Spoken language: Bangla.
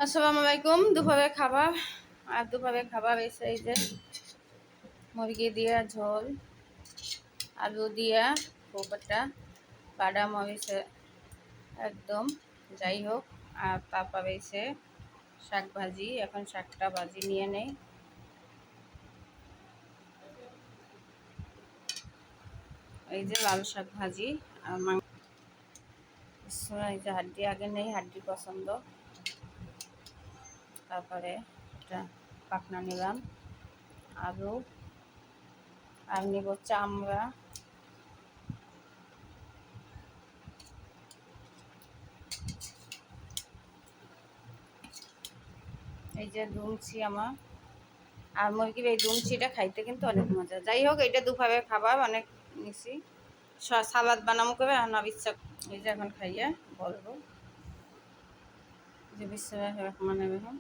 আসসালামু আলাইকুম। দুপুরে খাবার আর দুপুরে খাবার এসে এই যে মুরগি দিয়া ঝোল, আলু দিয়া খুব একটা বাডা মরিচে একদম, যাই হোক। আর তারপরে এসে শাক ভাজি। এখন শাকটা ভাজি নিয়ে নেই। এই যে লাল শাক ভাজি আর মাংস। এই যে হাড্ডি আগে নেই, হাড্ডি পছন্দ। তারপরে একটা পাখনা নিলাম, আলু, আর নিব চামড়া। এই যে দুমছি আমার, আর মুরগির এই দুমছিটা খাইতে কিন্তু অনেক মজা। যাই হোক, এটা দুপুরে খাবার অনেক নিছি। সালাদ বানাবো করে আমার ইচ্ছা। এই যে এখন খাইয়ে বলবো যে বিসমিল্লাহির রহমানির রহিম।